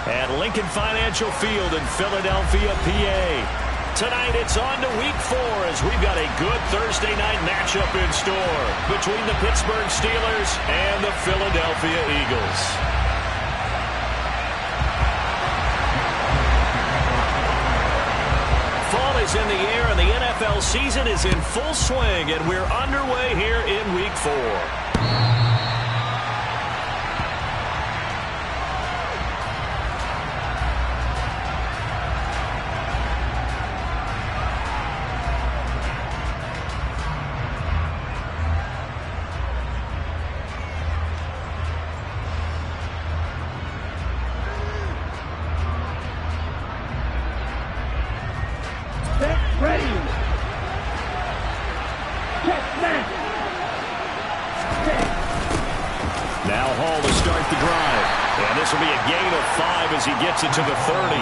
at Lincoln Financial Field in Philadelphia, PA. Tonight it's on to Week 4 as we've got a good Thursday night matchup in store between the Pittsburgh Steelers and the Philadelphia Eagles. Fall is in the air and the NFL season is in full swing, and we're underway here in Week 4. It to the 30.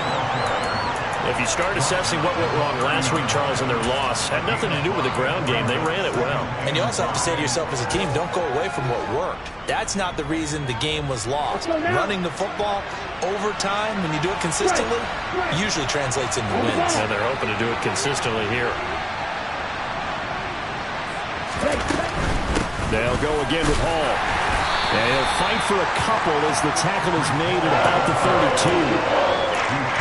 If you start assessing what went wrong last week, Charles, in their loss, had nothing to do with the ground game. They ran it well. And you also have to say to yourself as a team, don't go away from what worked. That's not the reason the game was lost. Running the football over time, when you do it consistently, usually translates into wins. And they're hoping to do it consistently here. They'll go again with Hall. And he'll fight for a couple as the tackle is made at about the 32.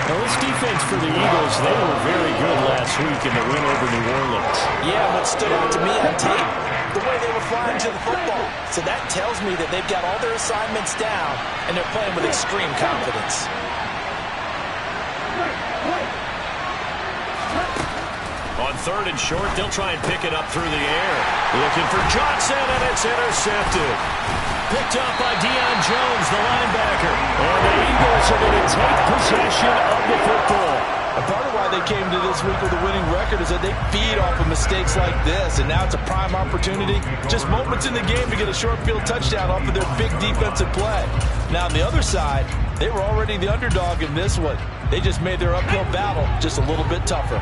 Now, this defense for the Eagles, they were very good last week in the win over New Orleans. Yeah, what stood out to me on tape, the way they were flying to the football. So that tells me that they've got all their assignments down, and they're playing with extreme confidence. On 3rd and short, they'll try and pick it up through the air. Looking for Johnson, and it's intercepted. Picked up by Deion Jones, the linebacker. And the Eagles are going to take possession of the football. A part of why they came to this week with a winning record is that they feed off of mistakes like this, and now it's a prime opportunity. Just moments in the game to get a short field touchdown off of their big defensive play. Now, on the other side, they were already the underdog in this one. They just made their uphill battle just a little bit tougher.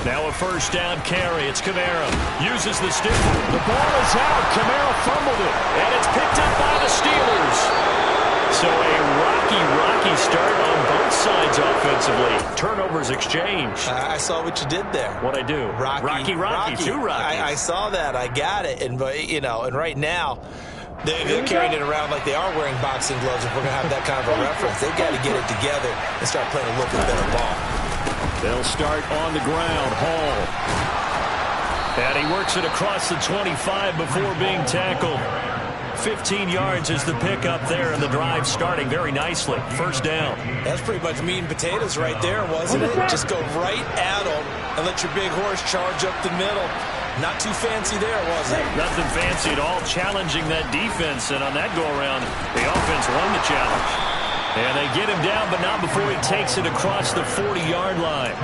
Now a first down carry. It's Kamara. Uses the stick. The ball is out. Kamara fumbled it. And it's picked up by the Steelers. So a rocky start on both sides offensively. Turnovers exchanged. I saw what you did there. What'd I do? Rocky. Two Rockies. I saw that. I got it. And, and right now, they're carrying it around like they are wearing boxing gloves. If we're going to have that kind of a reference, they've got to get it together and start playing a little bit better ball. They'll start on the ground. Hall. And he works it across the 25 before being tackled. 15 yards is the pickup there, and the drive starting very nicely. First down. That's pretty much meat and potatoes right there, wasn't it? Just go right at them and let your big horse charge up the middle. Not too fancy there, was it? Nothing fancy at all, challenging that defense. And on that go-around, the offense won the challenge. And they get him down, but not before he takes it across the 40-yard line.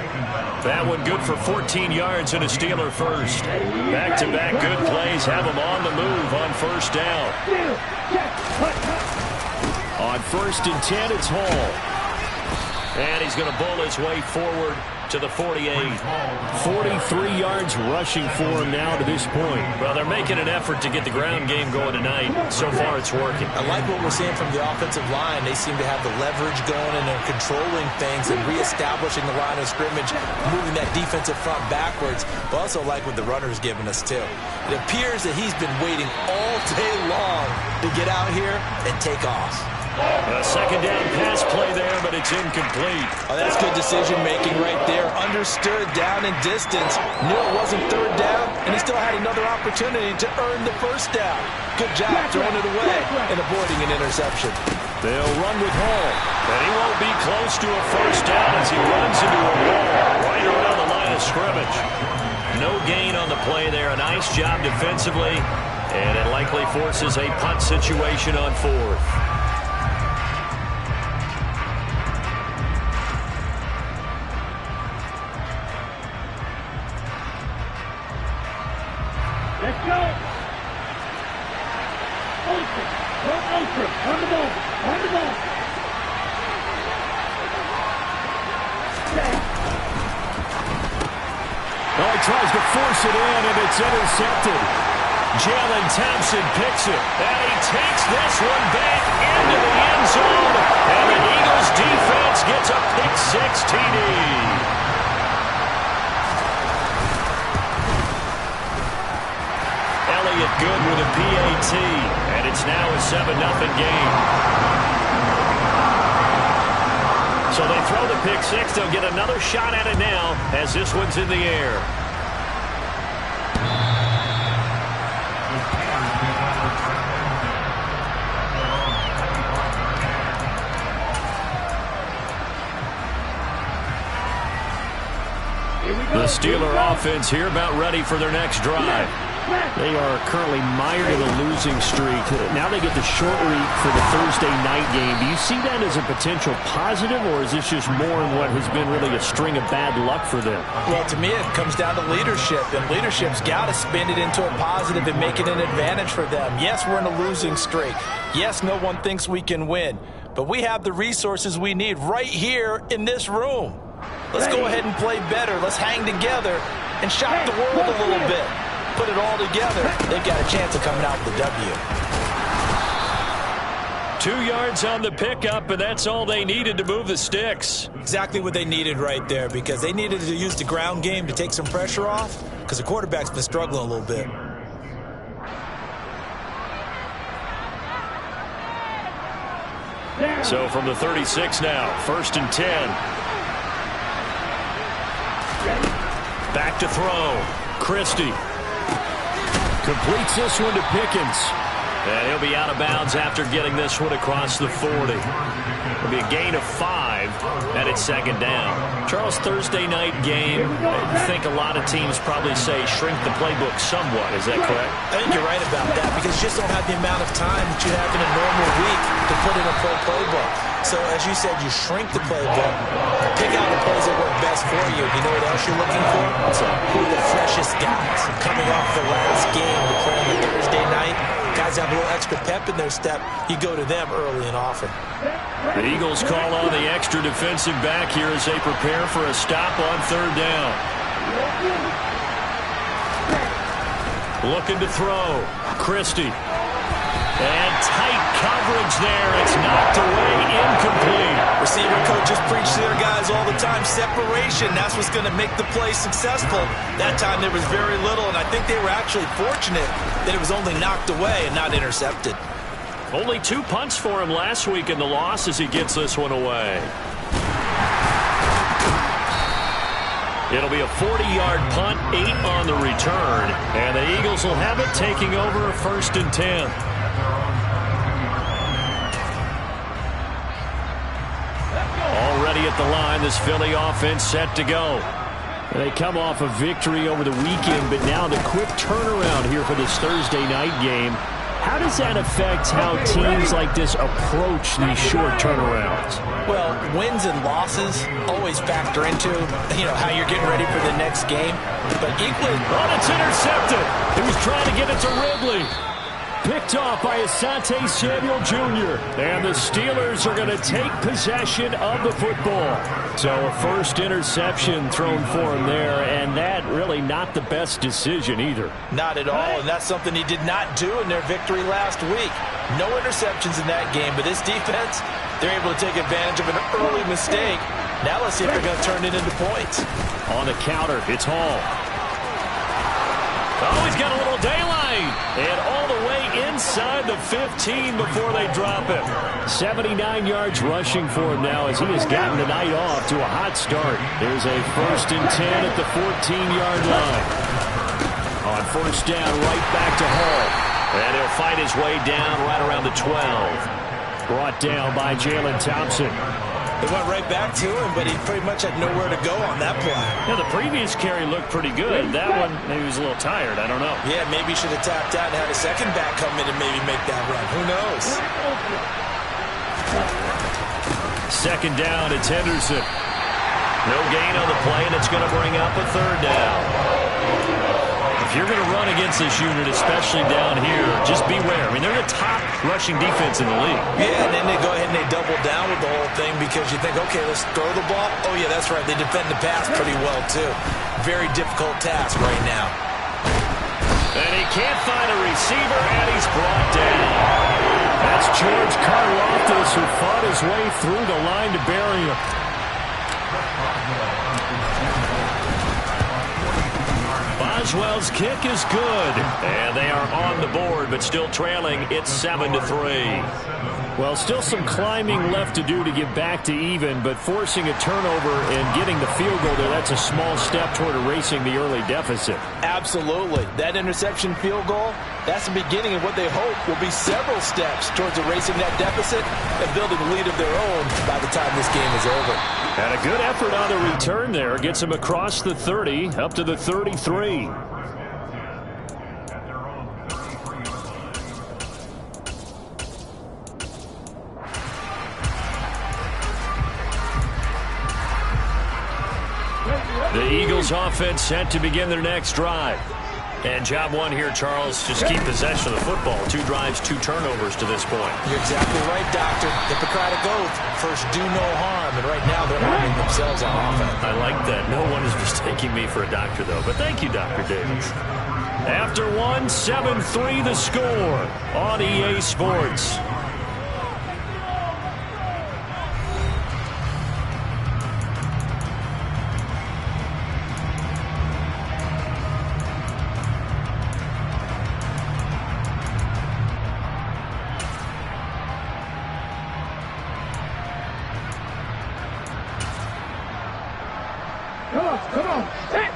That one good for 14 yards and a Steeler first. Back-to-back good plays have him on the move on first down. On 1st and 10, it's Hall. And he's going to bull his way forward to the 48. 43 yards rushing for him now to this point. Well, they're making an effort to get the ground game going tonight. So far, it's working. I like what we're seeing from the offensive line. They seem to have the leverage going, and they're controlling things and reestablishing the line of scrimmage, moving that defensive front backwards. But also like what the runner's giving us, too. It appears that he's been waiting all day long to get out here and take off. A second down pass play there, but it's incomplete. Oh, that's good decision-making right there. Understood down and distance. Knew it wasn't 3rd down, and he still had another opportunity to earn the first down. Good job throwing it away and avoiding an interception. They'll run with Hall, but he won't be close to a first down as he runs into a wall right around the line of scrimmage. No gain on the play there. A nice job defensively, and it likely forces a punt situation on 4th. Let's go. Ultra. Go ultra. On the ball. On the ball. Oh, he tries to force it in, and it's intercepted. Jalen Thompson picks it, and he Gets this one back into the end zone. And the Eagles defense gets a pick-6 TD. Elliott good with a PAT. And it's now a 7-0 game. So they throw the pick-6. They'll get another shot at it now as this one's in the air. The Steeler offense here about ready for their next drive. They are currently mired in a losing streak. Now they get the short week for the Thursday night game. Do you see that as a potential positive, or is this just more in what has been really a string of bad luck for them? Well, to me, it comes down to leadership, and leadership's got to spin it into a positive and make it an advantage for them. Yes, we're in a losing streak. Yes, no one thinks we can win, but we have the resources we need right here in this room. Let's go ahead and play better. Let's hang together and shock the world a little bit. Put it all together, they've got a chance of coming out with a W. 2 yards on the pickup, and that's all they needed to move the sticks. Exactly what they needed right there, because they needed to use the ground game to take some pressure off, because the quarterback's been struggling a little bit. So from the 36 now, 1st and 10. Back to throw. Christie. Completes this one to Pickens. And he'll be out of bounds after getting this one across the 40. It'll be a gain of 5, and it's 2nd down. Charles, Thursday night game, I think a lot of teams probably say shrink the playbook somewhat. Is that correct? I think you're right about that, because you just don't have the amount of time that you have in a normal week to put in a full playbook. So, as you said, you shrink the playbook, pick out the plays that work best for you. You know what else you're looking for? Who are the freshest guys coming off the last game to play on the Thursday night? Guys have a little extra pep in their step. You go to them early and often. The Eagles call on the extra defensive back here as they prepare for a stop on 3rd down. Looking to throw. Christie. And tight coverage there. It's knocked away, incomplete. Receiver coaches preach to their guys all the time. Separation, that's what's going to make the play successful. That time there was very little, and I think they were actually fortunate that it was only knocked away and not intercepted. Only 2 punts for him last week in the loss as he gets this one away. It'll be a 40-yard punt, 8 on the return, and the Eagles will have it taking over a 1st and 10. Already at the line, this Philly offense set to go. They come off a victory over the weekend, but now the quick turnaround here for this Thursday night game. How does that affect how teams like this approach these short turnarounds? Well, wins and losses always factor into, how you're getting ready for the next game. But equally... Oh, it's intercepted. He was trying to get it to Ridley. Picked off by Asante Samuel Jr. And the Steelers are going to take possession of the football. So a first interception thrown for him there, and that really not the best decision either. Not at all, and that's something he did not do in their victory last week. No interceptions in that game, but this defense, they're able to take advantage of an early mistake. Now let's see if they're going to turn it into points. On the counter, it's Hall. Oh, he's got a little daylight. And all the way inside the 15 before they drop him. 79 yards rushing for him now as he has gotten the night off to a hot start. There's a 1st and 10 at the 14-yard line. On 1st down, right back to Hall. And he'll fight his way down right around the 12. Brought down by Jalen Thompson. They went right back to him, but he pretty much had nowhere to go on that play. Yeah, the previous carry looked pretty good. That one, maybe he was a little tired. I don't know. Yeah, maybe he should have tapped out and had a second back come in and maybe make that run. Who knows? 2nd down, it's Henderson. No gain on the play, and it's going to bring up a 3rd down. If you're going to run against this unit, especially down here, just beware. I mean, they're the top rushing defense in the league. Yeah, and then they go ahead and they double down with the whole thing because you think, okay, let's throw the ball. Oh, yeah, that's right. They defend the pass pretty well, too. Very difficult task right now. And he can't find a receiver, and he's brought down. Guruz, who fought his way through the line to bury him. Boswell's kick is good. And they are on the board, but still trailing. It's 7-3. Well, still some climbing left to do to get back to even, but forcing a turnover and getting the field goal there, that's a small step toward erasing the early deficit. Absolutely. That interception field goal, that's the beginning of what they hope will be several steps towards erasing that deficit and building a lead of their own by the time this game is over. And a good effort on the return there. Gets him across the 30, up to the 33. The Eagles offense set to begin their next drive. And job one here, Charles, just keep possession of the football. 2 drives, 2 turnovers to this point. You're exactly right, Doctor. Hippocratic oath. First, do no harm. And right now, they're harming themselves on offense. I like that. No one is mistaking me for a doctor, though. But thank you, Dr. Davis. After 1, 7-3 the score on EA Sports. Come on. Hit.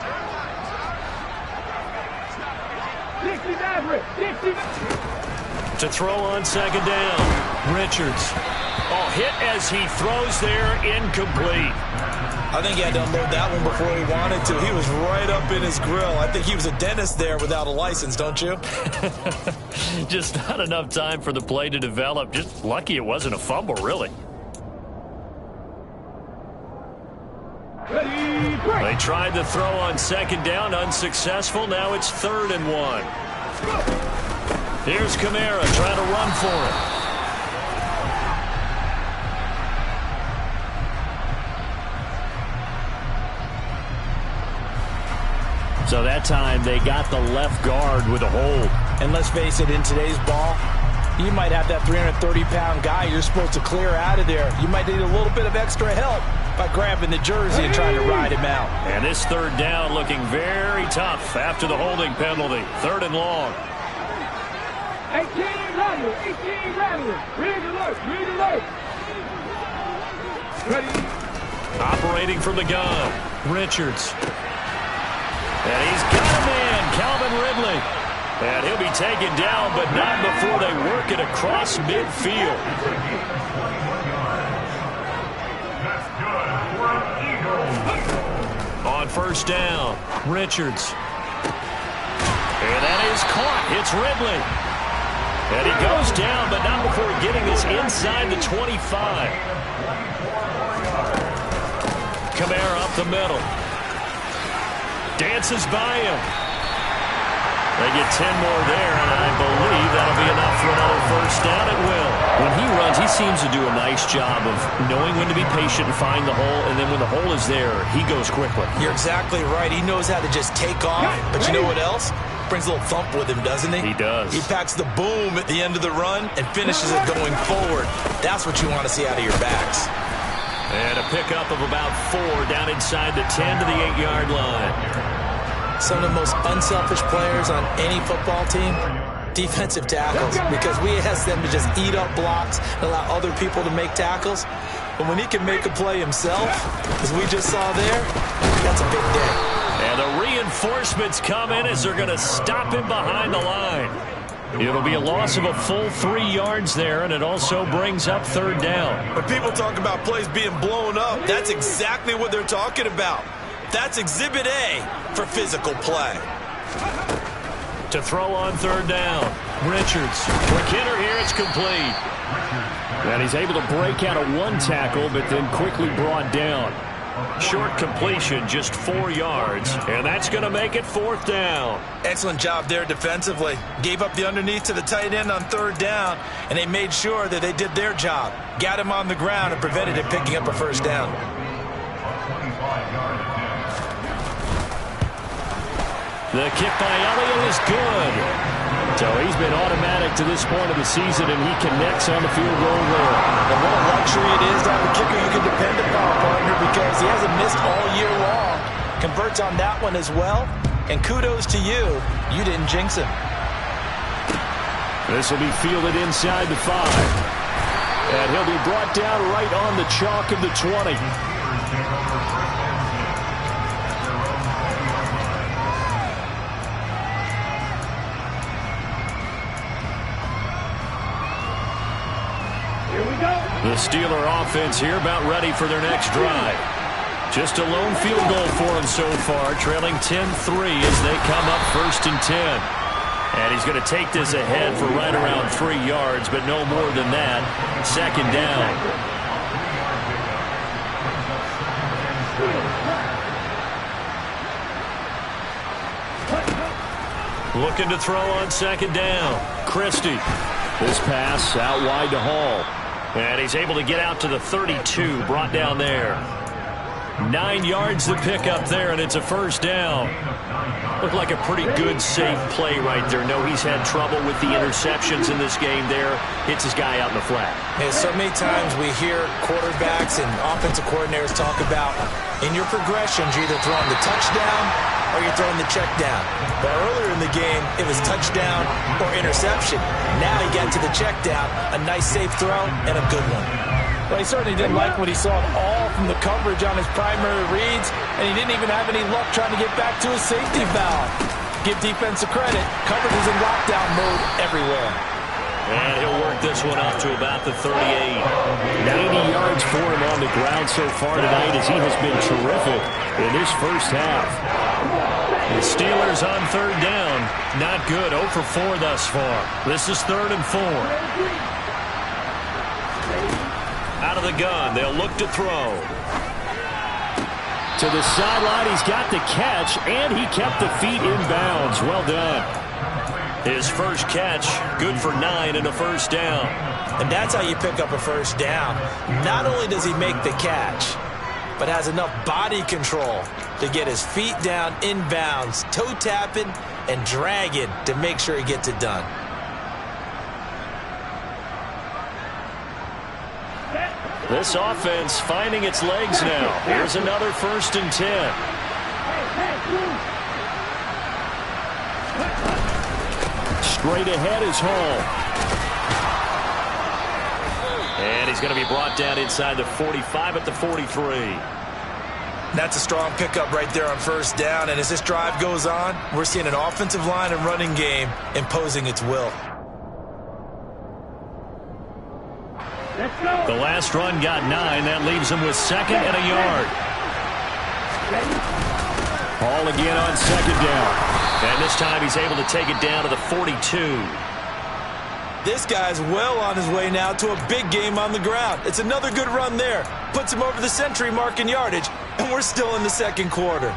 60 Maverick. 60. To throw on second down. Richards. Oh, hit as he throws there, incomplete. I think he had to unload that one before he wanted to. He was right up in his grill. I think he was a dentist there without a license, don't you? Just not enough time for the play to develop. Just lucky it wasn't a fumble, really. They tried to throw on second down, unsuccessful. Now it's 3rd and 1. Here's Kamara trying to run for it. So that time they got the left guard with a hold. And let's face it, in today's ball, you might have that 330-pound guy you're supposed to clear out of there. You might need a little bit of extra help by grabbing the jersey and trying to ride him out. And this 3rd down looking very tough after the holding penalty. 3rd and long. 18 Rattler. 18 Rattler. Read alert. Read alert. Ready. Operating from the gun. Richards. And he's got a man, Calvin Ridley. And he'll be taken down, but not before they work it across midfield. On 1st down, Richards. And that is caught. It's Ridley. And he goes down, but not before getting this inside the 25. Kamara up the middle. Dances by him. They get 10 more there, and I believe that'll be enough for another 1st down. It will. When he runs, he seems to do a nice job of knowing when to be patient and find the hole, and then when the hole is there, he goes quickly. You're exactly right. He knows how to just take off, but you know what else? Brings a little thump with him, doesn't he? He does. He packs the boom at the end of the run and finishes it going forward. That's what you want to see out of your backs. And a pickup of about 4 down inside the 10 to the 8-yard line. Some of the most unselfish players on any football team, defensive tackles, because we ask them to just eat up blocks and allow other people to make tackles. But when he can make a play himself, as we just saw there, that's a big day. And the reinforcements come in as they're going to stop him behind the line. It'll be a loss of a full 3 yards there, and it also brings up 3rd down. When people talk about plays being blown up, that's exactly what they're talking about. That's Exhibit A for physical play. To throw on 3rd down, Richards. McKinnon here, it's complete. And he's able to break out of 1 tackle, but then quickly brought down. Short completion, just 4 yards, and that's going to make it 4th down. Excellent job there defensively. Gave up the underneath to the tight end on 3rd down, and they made sure that they did their job. Got him on the ground and prevented him picking up a 1st down. The kick by Elliott is good. So he's been automatic to this point of the season, and he connects on the field goal there. And what a luxury it is to have a kicker you can depend upon, partner, because he hasn't missed all year long. Converts on that one as well. And kudos to you. You didn't jinx him. This will be fielded inside the 5. And he'll be brought down right on the chalk of the 20. The Steeler offense here about ready for their next drive. Just a lone field goal for him so far, trailing 10-3 as they come up 1st and 10. And he's going to take this ahead for right around 3 yards, but no more than that. 2nd down. Looking to throw on 2nd down. Christie. This pass out wide to Hall. And he's able to get out to the 32, brought down there. 9 yards to pick up there, and it's a 1st down. Looked like a pretty good, safe play right there. No, he's had trouble with the interceptions in this game there. Hits his guy out in the flat. Yeah, so many times we hear quarterbacks and offensive coordinators talk about in your progressions, you're either throwing the touchdown or you're throwing the check down. But earlier in the game, it was touchdown or interception. Now he got to the check down, a nice safe throw, and a good one. Well, he certainly didn't like what he saw at all from the coverage on his primary reads, and he didn't even have any luck trying to get back to his safety valve. Give defensive credit. Coverage is in lockdown mode everywhere. And he'll work this one up to about the 38. 90 yards for him on the ground so far tonight as he has been terrific in this first half. The Steelers on 3rd down. Not good. 0 for 4 thus far. This is 3rd and 4. Out of the gun. They'll look to throw. To the sideline. He's got the catch, and he kept the feet in bounds. Well done. His first catch, good for 9 and a 1st down. And that's how you pick up a 1st down. Not only does he make the catch, but has enough body control to get his feet down in bounds, toe tapping and dragging to make sure he gets it done. This offense finding its legs now. Here's another 1st and 10. Straight ahead is Hall. And he's going to be brought down inside the 45 at the 43. That's a strong pickup right there on 1st down. And as this drive goes on, we're seeing an offensive line and running game imposing its will. The last run got 9. That leaves him with 2nd and a yard. Hall again on 2nd down. And this time he's able to take it down to the 42. This guy's well on his way now to a big game on the ground. It's another good run there. Puts him over the century mark in yardage, and we're still in the 2nd quarter.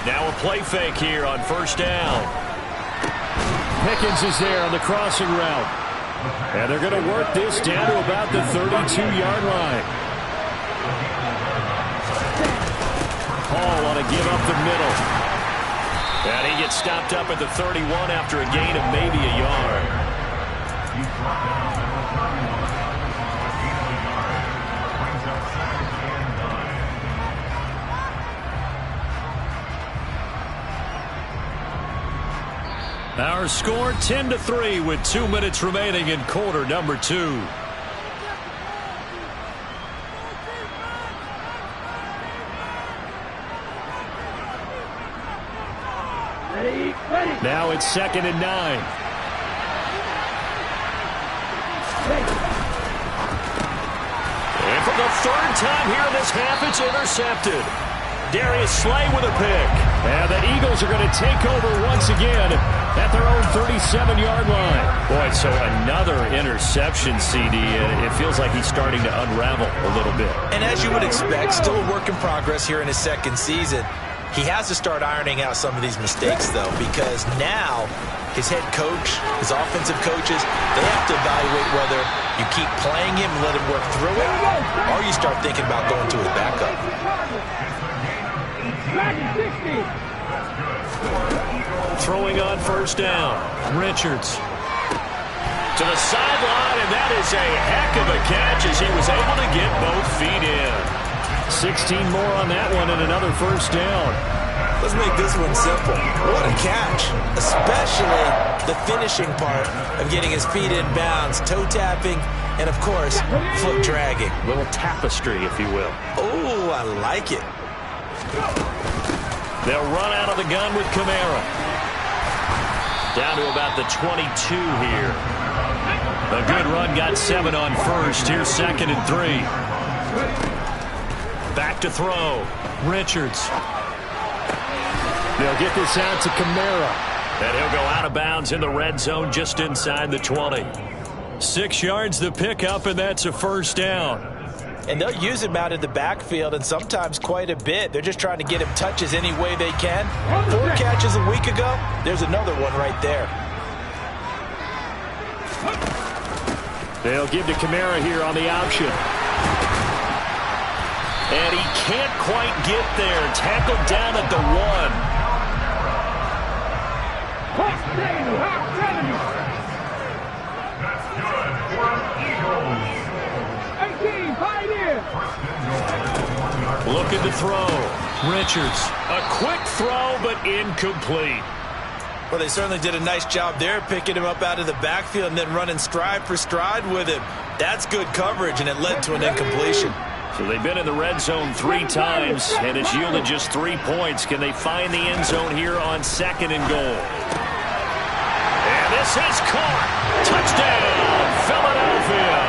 Now a play fake here on 1st down. Pickens is there on the crossing route. And they're going to work this down to about the 32-yard line. Hall on a give up the middle. And he gets stopped up at the 31 after a gain of maybe a yard. Our score 10-3 with 2 minutes remaining in quarter number 2. Now it's 2nd and 9. And for the 3rd time here in this half, it's intercepted. Darius Slay with a pick. And the Eagles are going to take over once again at their own 37-yard line. Boy, so another interception, CD. It feels like he's starting to unravel a little bit. And as you would expect, still a work in progress here in his 2nd season. He has to start ironing out some of these mistakes, though, because now his head coach, his offensive coaches, they have to evaluate whether you keep playing him and let him work through it, or you start thinking about going to his backup. Throwing on first down. Richards to the sideline, and that is a heck of a catch as he was able to get both feet in. 16 more on that one and another first down. Let's make this one simple. What a catch, especially the finishing part of getting his feet in bounds, toe tapping, and of course, foot dragging. A little tapestry, if you will. Oh, I like it. They'll run out of the gun with Kamara. Down to about the 22 here. A good run, got 7 on first. Here's 2nd and 3. Back to throw. Richards. They'll get this out to Kamara. And he'll go out of bounds in the red zone just inside the 20. 6 yards the pickup, and that's a first down. And they'll use him out in the backfield, and sometimes quite a bit. They're just trying to get him touches any way they can. 4 catches a week ago. There's another one right there. They'll give to Kamara here on the option. And he can't quite get there. Tackled down at the 1. Looking to throw. Richards. A quick throw, but incomplete. Well, they certainly did a nice job there, picking him up out of the backfield and then running stride for stride with him. That's good coverage, and it led to an incompletion. So they've been in the red zone 3 times, and it's yielded just 3 points. Can they find the end zone here on 2nd and goal? And this is caught. Touchdown, Philadelphia.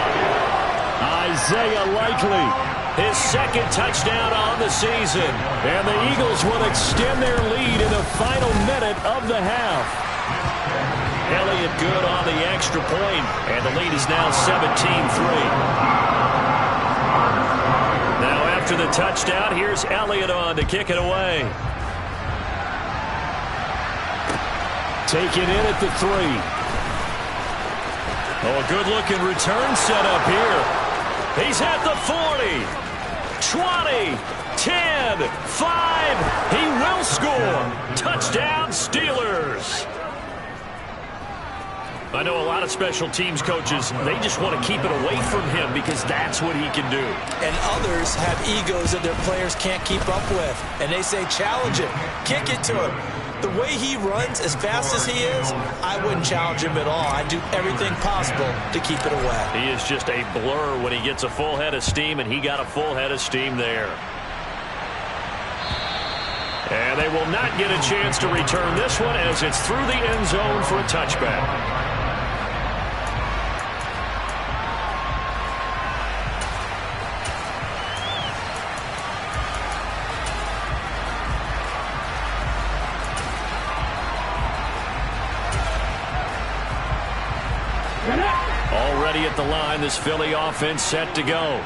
Isaiah Likely. His 2nd touchdown on the season. And the Eagles will extend their lead in the final minute of the half. Elliott good on the extra point, and the lead is now 17-3. Now after the touchdown, here's Elliott on to kick it away. Take it in at the 3. Oh, a good-looking return set up here. He's at the 40. 20, 10, 5. He will score. Touchdown, Steelers. I know a lot of special teams coaches, they just want to keep it away from him because that's what he can do. And others have egos that their players can't keep up with. And they say, challenge him. Kick it to him. The way he runs, as fast as he is, I wouldn't challenge him at all. I'd do everything possible to keep it away. He is just a blur when he gets a full head of steam, and he got a full head of steam there. And they will not get a chance to return this one as it's through the end zone for a touchback. Already at the line, this Philly offense set to go.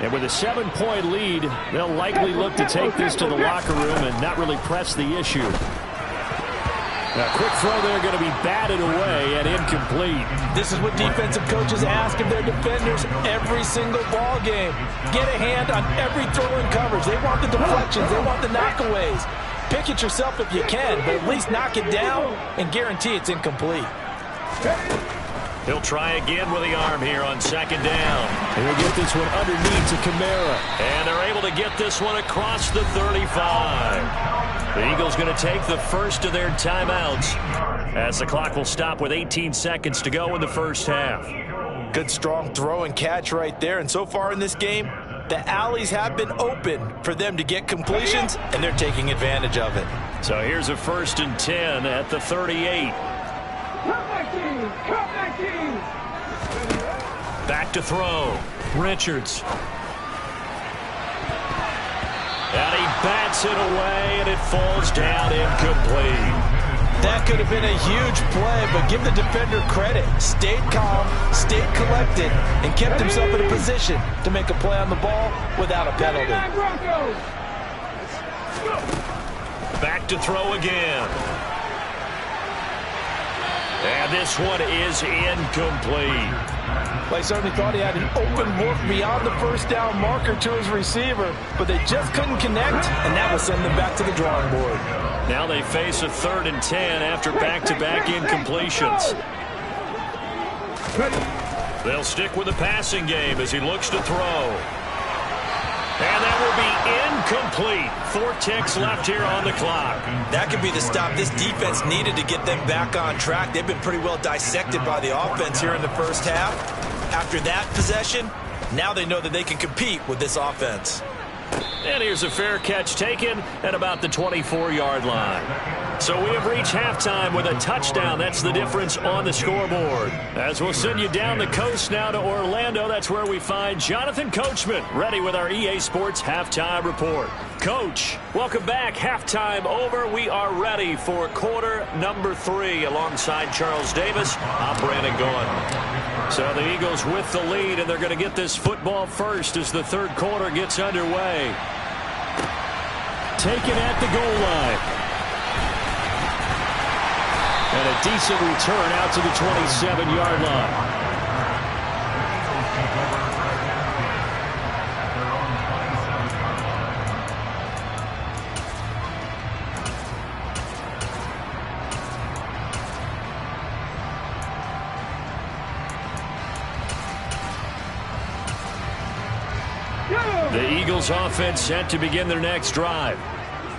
And with a 7-point lead, they'll likely look to take this to the locker room and not really press the issue. A quick throw there going to be batted away and incomplete. This is what defensive coaches ask of their defenders every single ball game. Get a hand on every throw in coverage. They want the deflections. They want the knockaways. Pick it yourself if you can, but at least knock it down and guarantee it's incomplete. He'll try again with the arm here on 2nd down. And he'll get this one underneath to Kamara. And they're able to get this one across the 35. The Eagles going to take the first of their timeouts as the clock will stop with 18 seconds to go in the first half. Good strong throw and catch right there. And so far in this game, the alleys have been open for them to get completions, and they're taking advantage of it. So here's a 1st and 10 at the 38. Back to throw. Richards. And he bats it away, and it falls down incomplete. That could have been a huge play, but give the defender credit. Stayed calm, stayed collected, and kept himself in a position to make a play on the ball without a penalty. back to throw again. And this one is incomplete. Well, he certainly thought he had an open look beyond the first down marker to his receiver, but they just couldn't connect, and that will send them back to the drawing board. Now they face a 3rd and 10 after back-to-back incompletions. They'll stick with the passing game as he looks to throw. And that will be incomplete. 4 ticks left here on the clock. That could be the stop this defense needed to get them back on track. They've been pretty well dissected by the offense here in the first half. After that possession, now they know that they can compete with this offense. And here's a fair catch taken at about the 24-yard line. So we have reached halftime with a touchdown. That's the difference on the scoreboard. As we'll send you down the coast now to Orlando, that's where we find Jonathan Coachman ready with our EA Sports Halftime Report. Coach, welcome back. Halftime over. We are ready for quarter number 3 alongside Charles Davis. I'm Brandon Gaughan. So the Eagles with the lead, and they're going to get this football first as the 3rd quarter gets underway. Taken at the goal line. And a decent return out to the 27-yard line. The Eagles offense set to begin their next drive.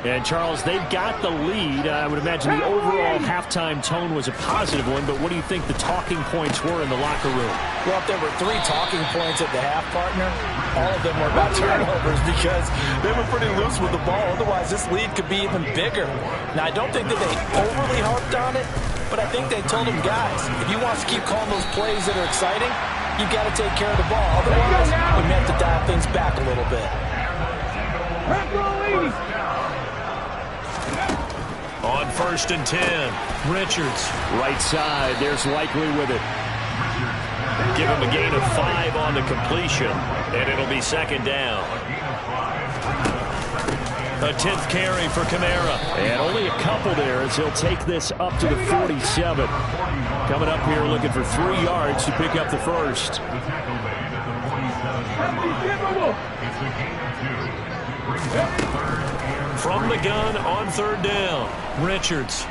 And, Charles, they've got the lead. I would imagine the overall halftime tone was a positive one, but what do you think the talking points were in the locker room? Well, if there were 3 talking points at the half, partner, all of them were about turnovers because they were pretty loose with the ball. Otherwise, this lead could be even bigger. Now, I don't think that they overly harped on it, but I think they told them, guys, if you want to keep calling those plays that are exciting, you've got to take care of the ball. Otherwise, we may have to dial things back a little bit. On 1st and 10, Richards. Right side, there's Likely with it. Give him a gain of 5 on the completion, and it'll be 2nd down. A 10th carry for Kamara. And only a couple there as he'll take this up to the 47. Coming up here looking for 3 yards to pick up the first. From the gun on 3rd down, Richards.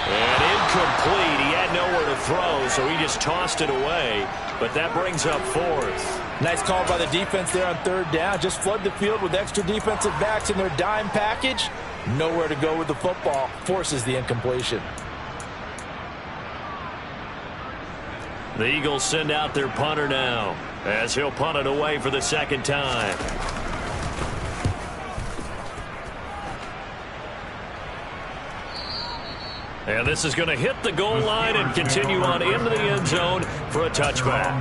And incomplete. He had nowhere to throw, so he just tossed it away. But that brings up 4th. Nice call by the defense there on 3rd down. Just flood the field with extra defensive backs in their dime package. Nowhere to go with the football. Forces the incompletion. The Eagles send out their punter now as he'll punt it away for the 2nd time. And this is going to hit the goal line and continue on into the end zone for a touchback.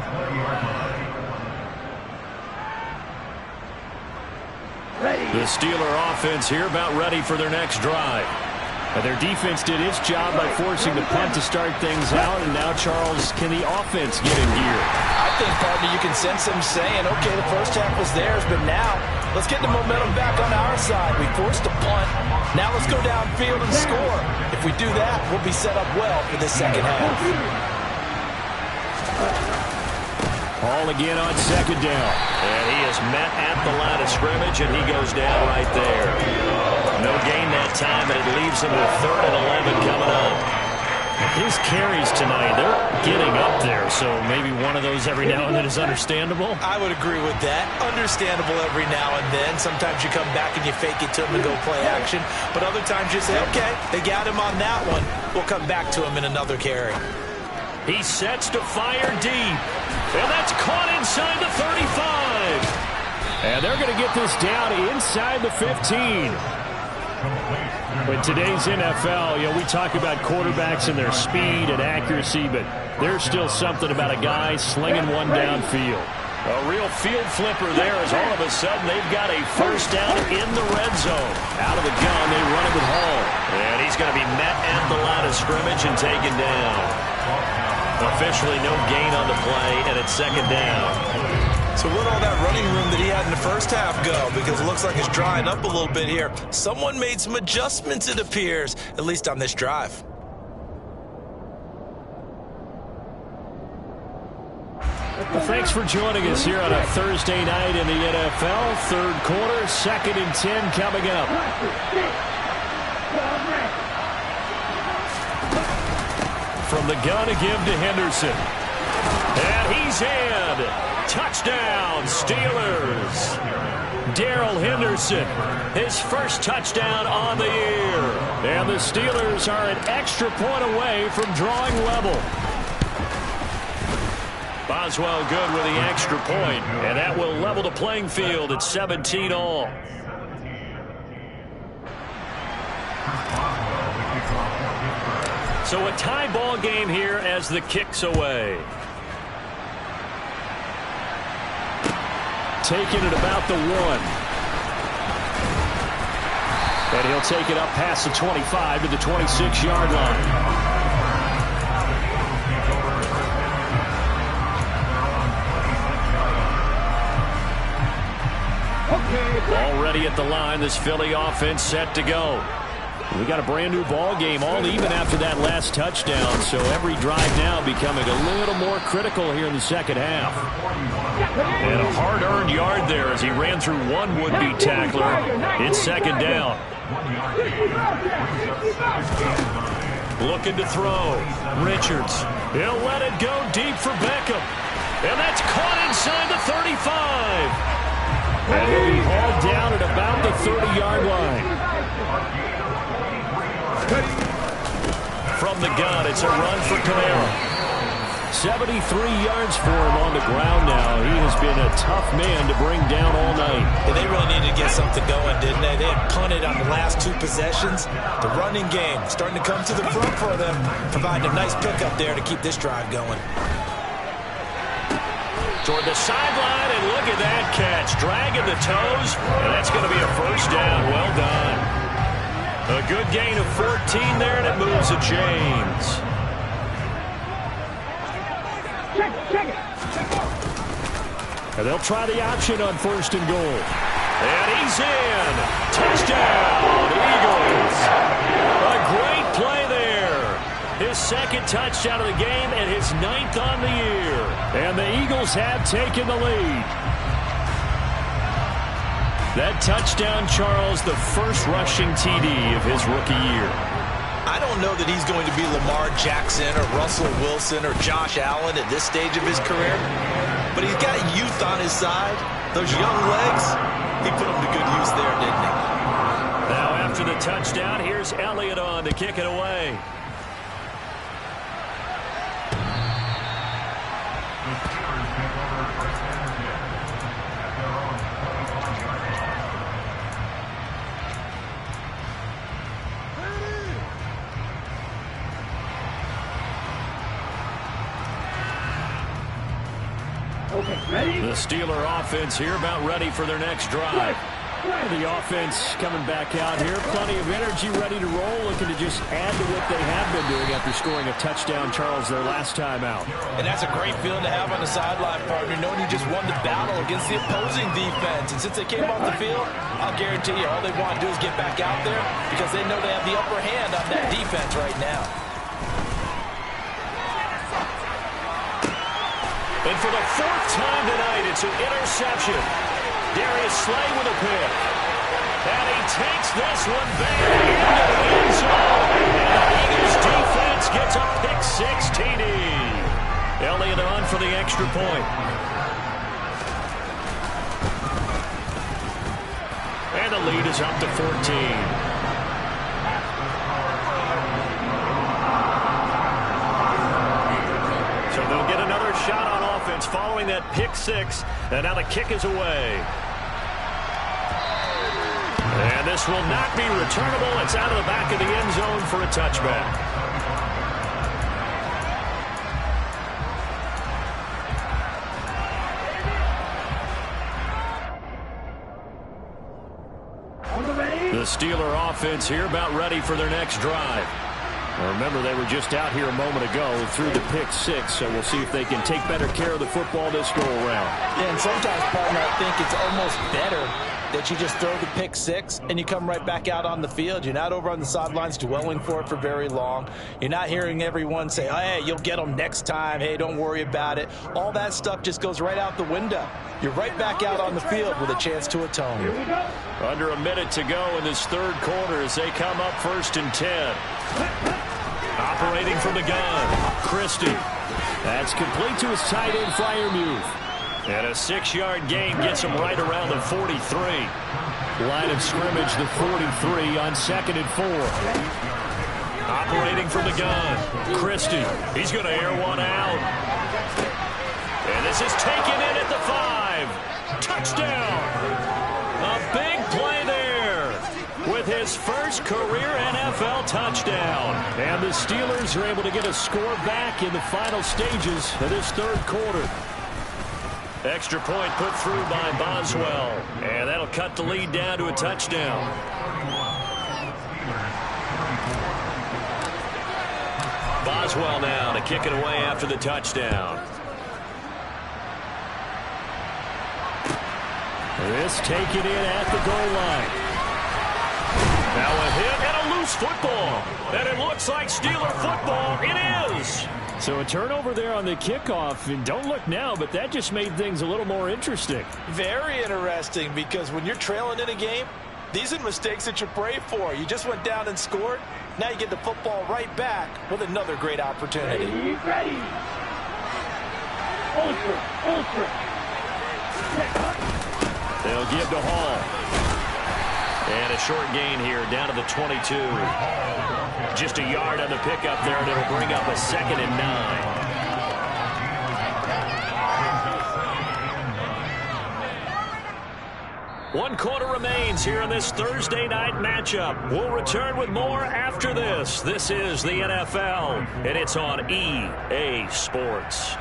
The Steeler offense here about ready for their next drive. And their defense did its job by forcing the punt to start things out. And now, Charles, can the offense get in gear? I think, partner, you can sense them saying, okay, the first half was theirs, but now let's get the momentum back on our side. We forced a punt. Now let's go downfield and score. If we do that, we'll be set up well for the 2nd half. Ball again on 2nd down. And he is met at the line of scrimmage, and he goes down right there. No gain that time, and it leaves him with 3rd and 11 coming up. His carries tonight, they're getting up there, so maybe one of those every now and then is understandable. I would agree with that. Understandable every now and then. Sometimes you come back and you fake it to him and go play action. But other times you say, okay, they got him on that one. We'll come back to him in another carry. He sets to fire deep. And that's caught inside the 35. And they're going to get this down inside the 15. In today's NFL, we talk about quarterbacks and their speed and accuracy, but there's still something about a guy slinging one downfield. A real field flipper there as all of a sudden they've got a first down in the red zone. Out of the gun, they run it with Hall. And he's going to be met at the line of scrimmage and taken down. Officially no gain on the play, and it's 2nd down. So where'd all that running room that he had in the first half go? Because it looks like it's drying up a little bit here. Someone made some adjustments, it appears, at least on this drive. Well, thanks for joining us here on a Thursday night in the NFL. Third quarter, 2nd and 10 coming up. From the gun to give to Henderson. And he's in. Touchdown, Steelers. Darrell Henderson, his first touchdown on the year. And the Steelers are an extra point away from drawing level. Boswell good with the extra point, and that will level the playing field at 17 all. So a tie ball game here as the kick's away. Taking it about the 1. And he'll take it up past the 25 to the 26-yard line. Already at the line, this Philly offense set to go. We got a brand new ball game, all even after that last touchdown. So every drive now becoming a little more critical here in the second half. And a hard-earned yard there as he ran through one would-be tackler. It's second down. Looking to throw. Richards. He'll let it go deep for Beckham. And that's caught inside the 35. And he'll be hauled down at about the 30-yard line. From the gun, it's a run for Kamara. 73 yards for him on the ground now. He has been a tough man to bring down all night. Yeah, they really needed to get something going, didn't they? They had punted on the last 2 possessions. The running game starting to come to the front for them, providing a nice pickup there to keep this drive going. Toward the sideline, and look at that catch. Dragging the toes, and that's going to be a first down. Well done. A good gain of 14 there, and it moves the chains. And they'll try the option on 1st and goal. And he's in. Touchdown, Eagles. A great play there. His second touchdown of the game and his 9th on the year. And the Eagles have taken the lead. That touchdown, Charles, the first rushing TD of his rookie year. I don't know that he's going to be Lamar Jackson or Russell Wilson or Josh Allen at this stage of his career. But he's got youth on his side. Those young legs, he put them to good use there, didn't he? Now after the touchdown, here's Elliott on to kick it away. The Steeler offense here about ready for their next drive. The offense coming back out here. Plenty of energy, ready to roll, looking to just add to what they have been doing after scoring a touchdown, Charles, their last time out. And that's a great feeling to have on the sideline, partner, knowing you just won the battle against the opposing defense. And since they came off the field, I'll guarantee you all they want to do is get back out there because they know they have the upper hand on that defense right now. And for the 4th time tonight, it's an interception. Darius Slay with a pick. And he takes this one back into the end zone. And the Eagles defense gets a pick-6 TD. Elliott on for the extra point. And the lead is up to 14. So they'll get another shot on offense following that pick-6, and now the kick is away. And this will not be returnable. It's out of the back of the end zone for a touchback. The Steeler offense here about ready for their next drive. Remember, they were just out here a moment ago through the pick six, so we'll see if they can take better care of the football this go-around. Yeah, and sometimes, partner, I think it's almost better that you just throw the pick six and you come right back out on the field. You're not over on the sidelines dwelling for it for very long. You're not hearing everyone say, hey, you'll get them next time. Hey, don't worry about it. All that stuff just goes right out the window. You're right back out on the field with a chance to atone. Under a minute to go in this third quarter as they come up 1st and 10. Operating from the gun, Christie. That's complete to his tight end, Freiermuth. And a 6-yard gain gets him right around the 43. Line of scrimmage, the 43 on 2nd and 4. Operating from the gun, Christie. He's going to air one out. And this is taken in at the 5. Touchdown. A big play there with his first career NFL touchdown. And the Steelers are able to get a score back in the final stages of this third quarter. Extra point put through by Boswell. And that'll cut the lead down to a touchdown. Boswell now to kick it away after the touchdown. This taken in at the goal line. Now a hit and a loose football. And it looks like Steeler football. It is. So a turnover there on the kickoff. And don't look now, but that just made things a little more interesting. Very interesting, because when you're trailing in a game, these are mistakes that you pray for. You just went down and scored. Now you get the football right back with another great opportunity. Ready. Ultra. They'll give to Hall. And a short gain here down to the 22. Just a yard on the pickup there, and it'll bring up a 2nd and 9. 1 quarter remains here in this Thursday night matchup. We'll return with more after this. This is the NFL, and it's on EA Sports.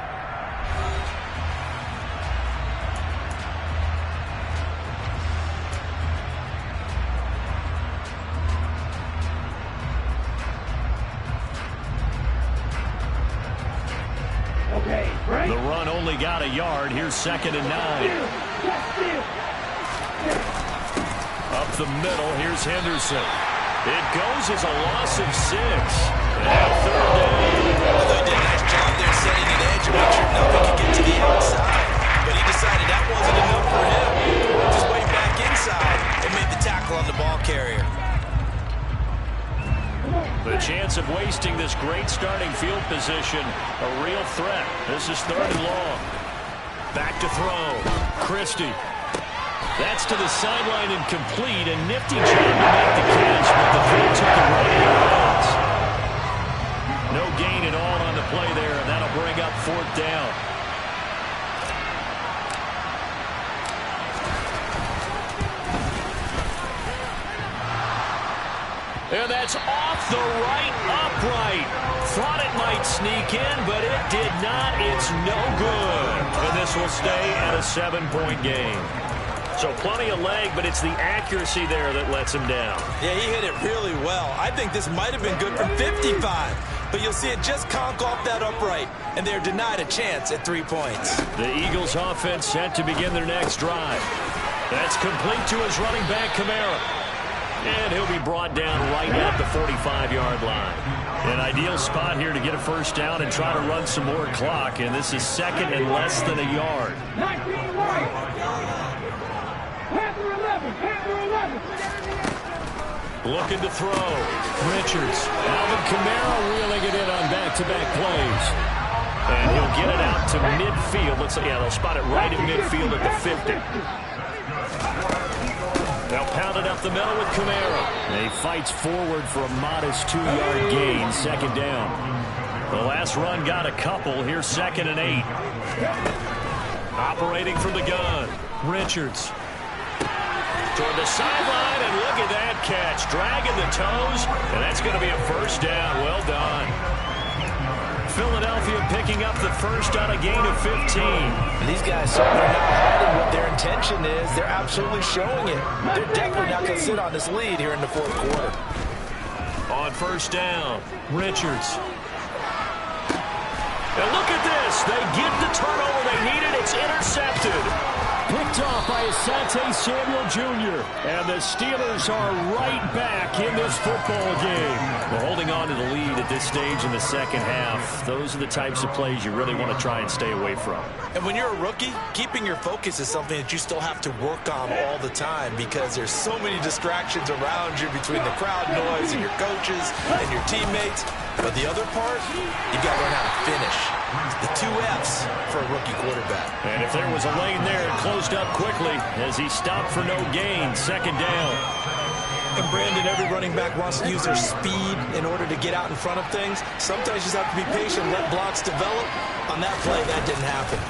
The run only got a yard. Here's 2nd and 9. Up the middle, here's Henderson. It goes as a loss of 6. And 3rd down. Well, they did a nice job there setting an edge and make sure nothing could get to the outside. But he decided that wasn't enough for him. Just went back inside and made the tackle on the ball carrier. The chance of wasting this great starting field position, a real threat. This is 3rd and long. Back to throw. Christie. That's to the sideline and complete. A nifty job to make the catch, but the throw took the right hands. No gain at all on the play there, and that'll bring up 4th down. And that's off the right upright. Thought it might sneak in, but it did not. It's no good. And this will stay at a 7-point game. So plenty of leg, but it's the accuracy there that lets him down. Yeah, he hit it really well. I think this might have been good from 55. But you'll see it just conk off that upright, and they're denied a chance at 3 points. The Eagles offense set to begin their next drive. That's complete to his running back, Kamara. And he'll be brought down right at the 45-yard line. An ideal spot here to get a first down and try to run some more clock. And this is 2nd and less than a yard. 19 right. Panther 11. Looking to throw. Richards. Alvin Kamara reeling it in on back-to-back plays. And he'll get it out to midfield. They'll spot it right at midfield at the 50. They'll pound it up the middle with Kamara. And he fights forward for a modest 2-yard gain, 2nd down. The last run got a couple. Here's 2nd and 8. Operating from the gun. Richards. Toward the sideline, and look at that catch. Dragging the toes, and that's going to be a first down. Well done. Philadelphia picking up the first on a gain of 15. And these guys certainly are not hiding what their intention is. They're absolutely showing it. They're definitely not going to sit on this lead here in the 4th quarter. On first down, Richards. And look at this. They get the turnover they needed. It's intercepted. Picked off by Asante Samuel Jr. And the Steelers are right back in this football game. Well, holding on to the lead at this stage in the second half, those are the types of plays you really want to try and stay away from. And when you're a rookie, keeping your focus is something that you still have to work on all the time because there's so many distractions around you between the crowd noise and your coaches and your teammates. But the other part, you got to learn how to finish. The 2 F's for a rookie quarterback. And if there was a lane there, it closed up quickly as he stopped for no gain. Second down. And Brandon, every running back wants to use their speed in order to get out in front of things. Sometimes you just have to be patient, let blocks develop. On that play, that didn't happen.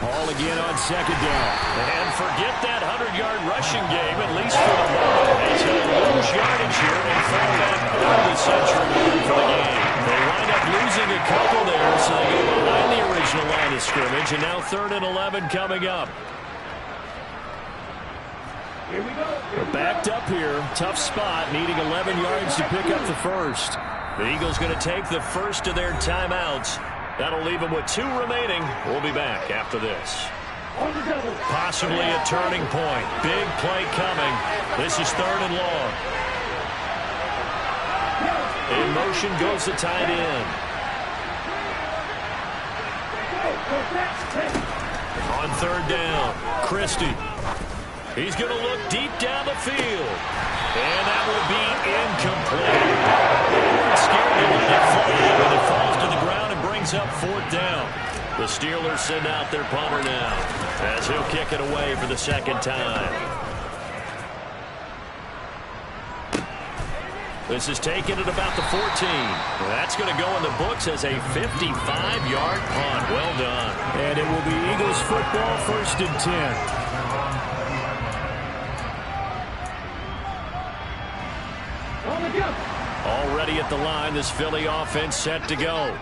Ball again on second down. And forget that 100-yard rushing game, at least for the moment, as he'll lose yardage here and fall back under the century mark for the game. They wind up losing a couple there, so they go behind the original line of scrimmage, and now 3rd and 11 coming up. They're backed up here. Tough spot, needing 11 yards to pick up the first. The Eagles going to take the first of their timeouts. That'll leave them with 2 remaining. We'll be back after this. Possibly a turning point. Big play coming. This is 3rd and long. In motion goes the tight end. On 3rd down, Christie. He's going to look deep down the field. And that will be incomplete. They weren't scared to let it fly, but it falls to the ground and brings up 4th down. The Steelers send out their punter now as he'll kick it away for the 2nd time. This is taken at about the 14. That's going to go in the books as a 55-yard punt. Well done. And it will be Eagles football, 1st and 10. Already at the line, this Philly offense set to go.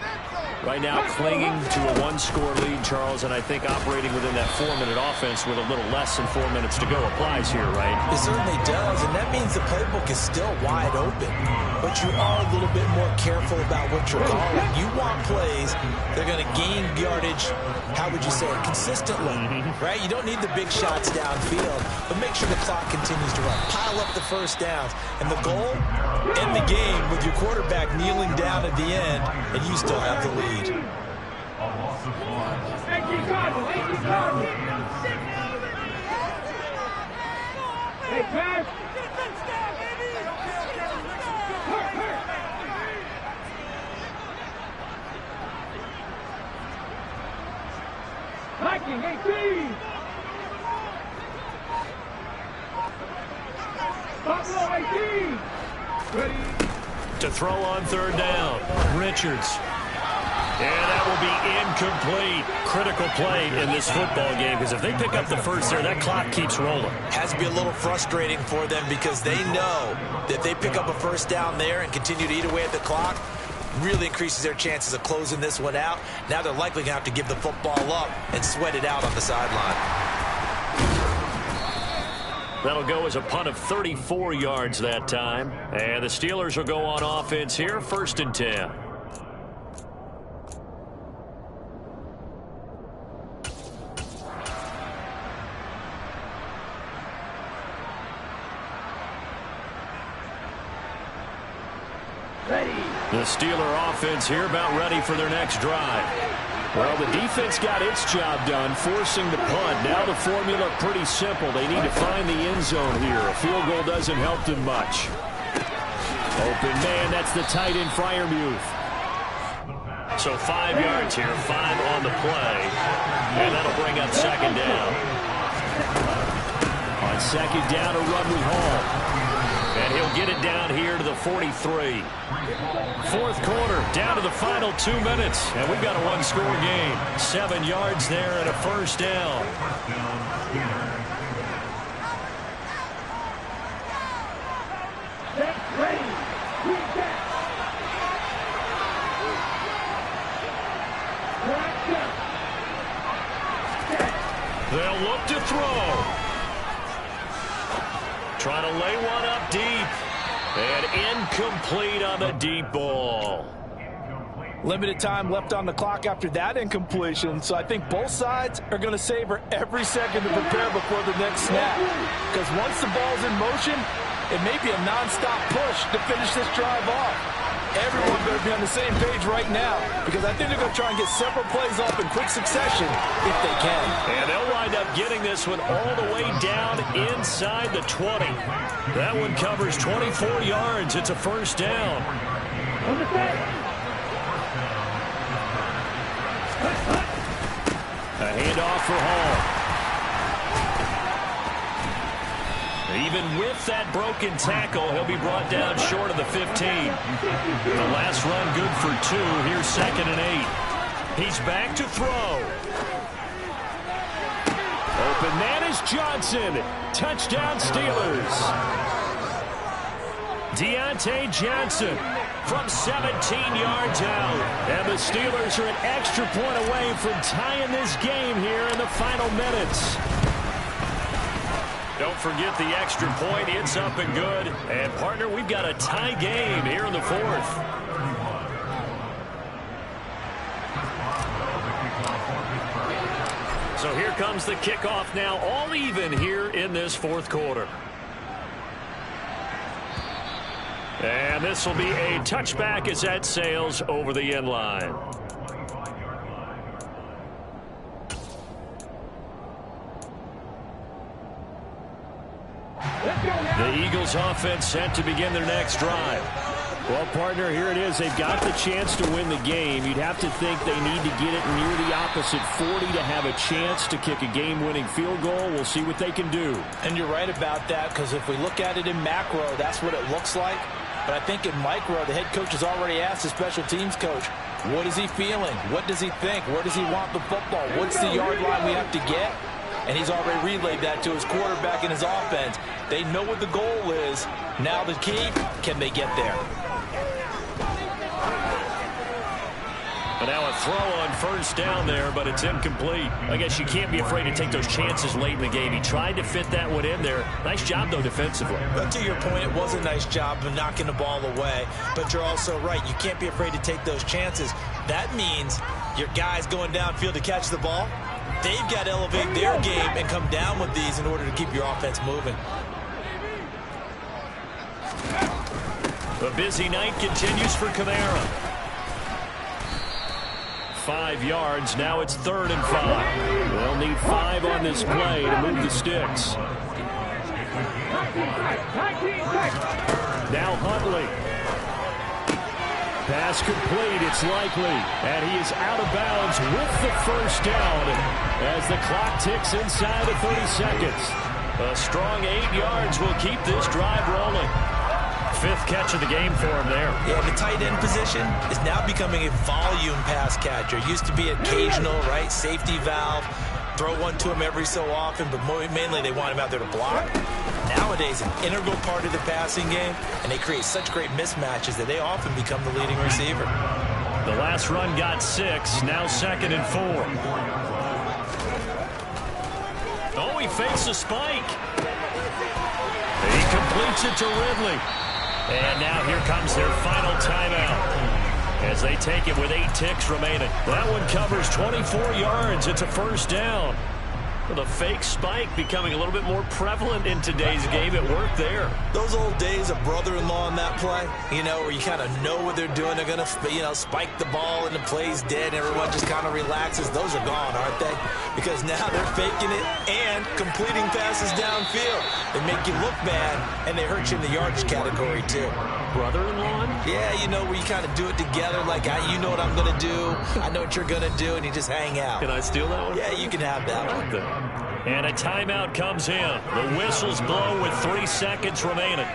Right now clinging to a 1-score lead, Charles, and I think operating within that 4-minute offense with a little less than 4 minutes to go applies here, right? It certainly does, and that means the playbook is still wide open. But you are a little bit more careful about what you're calling. You want plays that are going to gain yardage, how would you say it, consistently, right? You don't need the big shots downfield, but make sure the clock continues to run. Pile up the first downs. And the goal, end the game with your quarterback kneeling down at the end, and you still have the lead. Hey, pass. Viking 18. Buffalo 18. Ready. To throw on 3rd down, Richards. And that will be incomplete. Critical play in this football game because if they pick up the first there, that clock keeps rolling. Has to be a little frustrating for them because they know that if they pick up a first down there and continue to eat away at the clock, really increases their chances of closing this one out. Now they're likely going to have to give the football up and sweat it out on the sideline. That'll go as a punt of 34 yards that time. And the Steelers will go on offense here, 1st and 10. The Steeler offense here about ready for their next drive. Well, the defense got its job done, forcing the punt. Now the formula pretty simple. They need to find the end zone here. A field goal doesn't help them much. Open man, that's the tight end Freiermuth. So 5 yards here, 5 on the play. And that'll bring up 2nd down. On 2nd down, a run with Hall. And he'll get it down here to the 43. 4th quarter, down to the final 2 minutes. And we've got a 1-score game. 7 yards there and a 1st down. They'll look to throw. Trying to lay one up deep. And incomplete on the deep ball. Limited time left on the clock after that incompletion, so I think both sides are going to savor every second to prepare before the next snap. Because once the ball's in motion, it may be a nonstop push to finish this drive off. Everyone better be on the same page right now, because I think they're going to try and get several plays off in quick succession if they can. And they'll wind up getting this one all the way down inside the 20. That one covers 24 yards. It's a first down. A handoff for Hall. Even with that broken tackle, he'll be brought down short of the 15. The last run good for 2. Here's 2nd and 8. He's back to throw. Open man is Johnson. Touchdown Steelers. Deontay Johnson from 17 yards out. And the Steelers are an extra point away from tying this game here in the final minutes. Don't forget the extra point. It's up and good. And, partner, we've got a tie game here in the 4th. So here comes the kickoff now, all even here in this 4th quarter. And this will be a touchback as that sails over the end line. The Eagles offense set to begin their next drive. Well, partner, here it is. They've got the chance to win the game. You'd have to think they need to get it near the opposite 40 to have a chance to kick a game-winning field goal. We'll see what they can do. And you're right about that, because if we look at it in macro, that's what it looks like. But I think in micro, the head coach has already asked the special teams coach, what is he feeling? What does he think? Where does he want the football? What's the yard line we have to get? And he's already relayed that to his quarterback and his offense. They know what the goal is. Now the key, can they get there? And now a throw on first down there, but it's incomplete. I guess you can't be afraid to take those chances late in the game. He tried to fit that one in there. Nice job, though, defensively. But to your point, it was a nice job of knocking the ball away. But you're also right. You can't be afraid to take those chances. That means your guys going downfield to catch the ball, they've got to elevate their game and come down with these in order to keep your offense moving. The busy night continues for Kamara. 5 yards. Now it's 3rd and 5. They'll need 5 on this play to move the sticks. Now Huntley. Pass complete. It's likely. And he is out of bounds with the first down as the clock ticks inside of 30 seconds. A strong 8 yards will keep this drive rolling. 5th catch of the game for him there. Yeah, the tight end position is now becoming a volume pass catcher. Used to be occasional, right? Safety valve. Throw one to him every so often, but mainly they want him out there to block. Nowadays, an integral part of the passing game, and they create such great mismatches that they often become the leading receiver. The last run got 6. Now 2nd and 4. Oh, he fakes a spike. He completes it to Ridley. And now here comes their final timeout as they take it with 8 ticks remaining. That one covers 24 yards. It's a first down. Well, the fake spike becoming a little bit more prevalent in today's game. It worked there. Those old days of brother-in-law on that play, you know, where you kind of know what they're doing. They're going to, you know, spike the ball and the play's dead. Everyone just kind of relaxes. Those are gone, aren't they? Because now they're faking it and completing passes downfield. They make you look bad, and they hurt you in the yardage category, too. Brother-in-law? Yeah, you know, where you kind of do it together. Like, you know what I'm going to do. I know what you're going to do, and you just hang out. Can I steal that one? Yeah, you can have that one. And a timeout comes in. The whistles blow with 3 seconds remaining.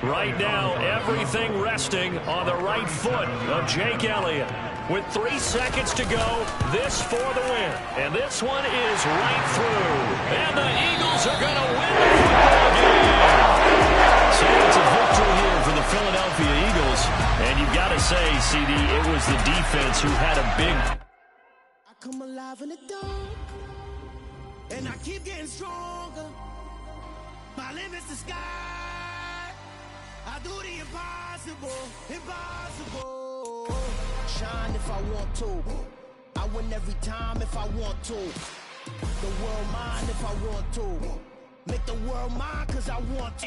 Right now, everything resting on the right foot of Jake Elliott. With 3 seconds to go, this for the win. And this one is right through. And the Eagles are going to win the football game. So it's a victory here for the Philadelphia Eagles. And you've got to say, CD, it was the defense who had a big... come alive in the dark, and I keep getting stronger. My limit's the sky. I do the impossible, impossible. Shine if I want to. I win every time if I want to. The world mine if I want to. Make the world mine cause I want to.